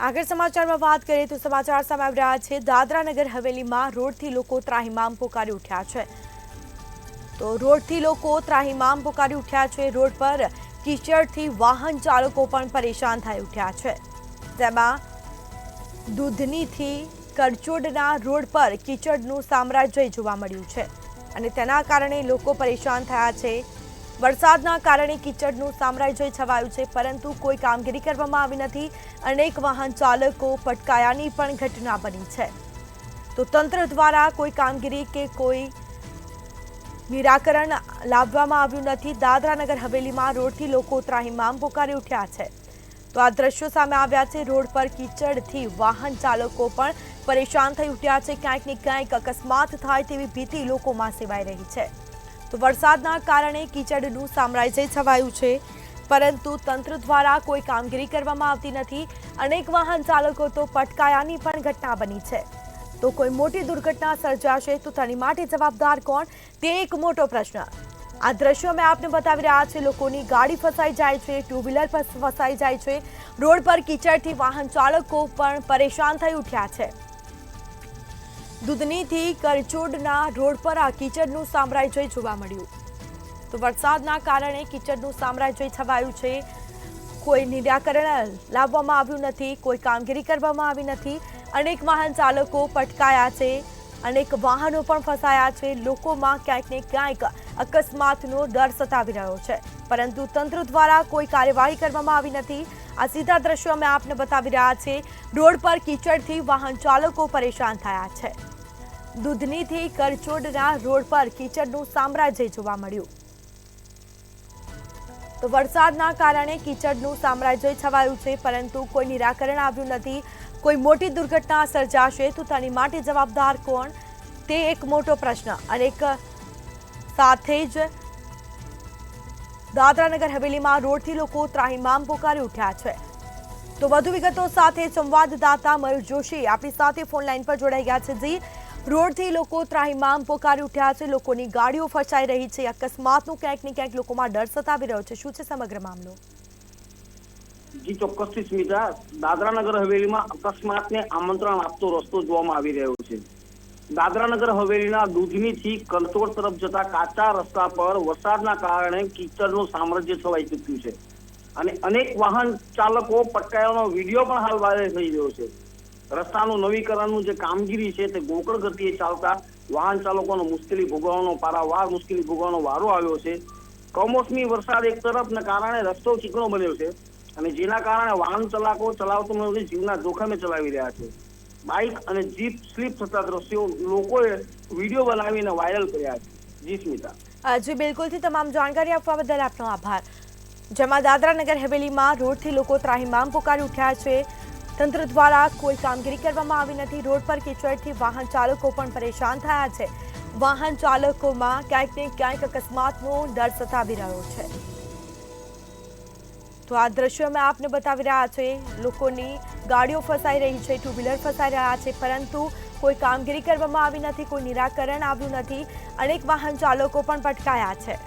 આગળ સમાચારમાં વાત કરીએ તો સમાચાર સામે આવી રહ્યા છે દાદરા નગર હવેલીમાં રોડથી લોકો ત્રાહિમામ પોકારી ઉઠ્યા છે। તો રોડથી લોકો ત્રાહિમામ પોકારી ઉઠ્યા છે। રોડ પર કીચડથી વાહન ચાલકો પણ પરેશાન થઈ ઉઠ્યા છે। તેમાં દૂધનીથી કરચોડના રોડ પર કીચડનું સામ્રાજ્ય જોવા મળ્યું છે અને તેના કારણે લોકો પરેશાન થયા છે। વરસાદના કારણે કીચડનું સામ્રાજ્ય છવાયું છે, પરંતુ કોઈ કામગીરી કરવામાં આવી નથી। અનેક વાહન ચાલકો પટકાયાની પણ ઘટના બની છે। તો તંત્ર દ્વારા કોઈ કામગીરી કે કોઈ નિરાકરણ લાવવામાં આવ્યું નથી। દાદરા નગર હવેલીમાં રોડથી લોકો ત્રાહિમામ પોકારી ઉઠ્યા છે। તો આ દ્રશ્યો સામે આવ્યા છે। રોડ પર કીચડથી વાહન ચાલકો પણ પરેશાન થઈ ઉઠ્યા છે। ક્યાંક ને ક્યાંક અકસ્માત થાય તેવી ભીતિ લોકોમાં સેવાઈ રહી છે। તો વરસાદના કારણે કીચડનું સામ્રાજ્ય છવાયું છે, પરંતુ તંત્ર દ્વારા કોઈ કામગીરી કરવામાં આવતી નથી। અનેક વાહન ચાલકો તો પટકાયાની પણ ઘટના બની છે। તો કોઈ મોટી દુર્ઘટના સર્જાશે તો તેની માટે જવાબદાર કોણ, તે એક મોટો પ્રશ્ન। આ દ્રશ્યો મેં આપને બતાવી રહ્યા છે। લોકોની ગાડી ફસાઈ જાય છે, ટુ વ્હીલર પર ફસાઈ જાય છે। રોડ પર કીચડથી વાહન ચાલકો પણ પરેશાન થઈ ઉઠ્યા છે। દૂધનીથી કરચોડના રોડ પર આ કીચડનું સામ્રાજ્ય જોવા મળ્યું। તો વરસાદના કારણે કીચડનું સામ્રાજ્ય છવાયું છે। કોઈ નિરાકરણ લાવવામાં આવ્યું નથી, કોઈ કામગીરી કરવામાં આવી નથી। અનેક વાહન ચાલકો પટકાયા છે, અનેક વાહનો પણ ફસાયા છે। લોકોમાં ક્યાંક ને ક્યાંક અકસ્માતનો ડર સતાવી રહ્યો છે, પરંતુ તંત્ર દ્વારા કોઈ કાર્યવાહી કરવામાં આવી નથી। આ સીધા દ્રશ્યો અમે આપને બતાવી રહ્યા છે। રોડ પર કીચડથી વાહન ચાલકો પરેશાન થયા છે। દૂધનીથી કરચોડના રોડ પર કીચડનું સામ્રાજ્ય જોવા મળ્યું। તો વરસાદના કારણે કીચડનું સામ્રાજ્ય છવાયું છે, પરંતુ કોઈ નિરાકરણ આવ્યું નથી। કોઈ મોટી દુર્ઘટના સર્જાશે તો તેની માટે જવાબદાર કોણ, તે એક મોટો પ્રશ્ન। અને સાથે જ દાદરા નગર હવેલીમાં રોડથી લોકો ત્રાહિમામ પોકારી ઉઠ્યા છે। તો વધુ વિગતો સાથે સંવાદદાતા મયુર જોશી આપણી સાથે ફોન લાઈન પર જોડાઈ ગયા છે। જી, રોડથી લોકો ત્રાહિમામ પોકારી ઉઠ્યા છે, લોકોની ગાડીઓ ફસાઈ રહી છે, અકસ્માતનો ક્યાંક ને ક્યાંક લોકોમાં ડર સતાવી રહ્યો છે। શું છે સમગ્ર મામલો? જી ચોક્કસથી સ્મિતા, દાદરા નગર હવેલીમાં અકસ્માતને આમંત્રણ આપતો રસ્તો જોવામાં આવી રહ્યો છે। દાદરા નગર હવેલીના દૂધનીથી કરચોડ તરફ જતા કાચા રસ્તા પર વરસાદના કારણે કીચડનું સામ્રાજ્ય છવાઈ ચૂક્યું છે અને અનેક વાહન ચાલકો પટકાયાનો વિડીયો પણ હાલ વાયરલ થઈ રહ્યો છે। રસ્તાનું નવીકરણનું જે કામગીરી છે તે ગોકળ ગતિએ ચાલતા વાહન ચાલકોનો પારાવાર મુશ્કેલી ભોગવવાનો વારો આવ્યો છે। કમોસમી વરસાદ એક તરફના કારણે રસ્તો ચીકણો બન્યો છે અને જેના કારણે વાહન ચાલકો ચલાવતો જીવના જોખમે ચલાવી રહ્યા છે। બાઇક અને જીપ સ્લીપ થતા દ્રશ્યો લોકોએ વિડીયો બનાવીને વાયરલ કર્યા છે। જી સ્મિતા। જી બિલકુલથી તમામ જાણકારી આપવા બદલ આપનો આભાર। જેમાં દાદરા નગર હવેલીમાં રોડથી લોકો ત્રાહિમામ પોકારી ઉઠ્યા છે। તંત્ર દ્વારા કોઈ કામગીરી કરવામાં આવી નથી। રોડ પર કીચડથી વાહન ચાલકો પણ પરેશાન થયા છે। વાહન ચાલકોમાં ક્યાંક ને ક્યાંક અકસ્માતનો ડર સતાવી રહ્યો છે। તો આ દ્રશ્યો મેં આપને બતાવી રહ્યા છે। લોકોની ગાડીઓ ફસાઈ રહી છે, ટુ વ્હીલર ફસાઈ રહ્યા છે, પરંતુ કોઈ કામગીરી કરવામાં આવી નથી, કોઈ નિરાકરણ આવ્યું નથી। અનેક વાહન ચાલકો પણ પટકાયા છે।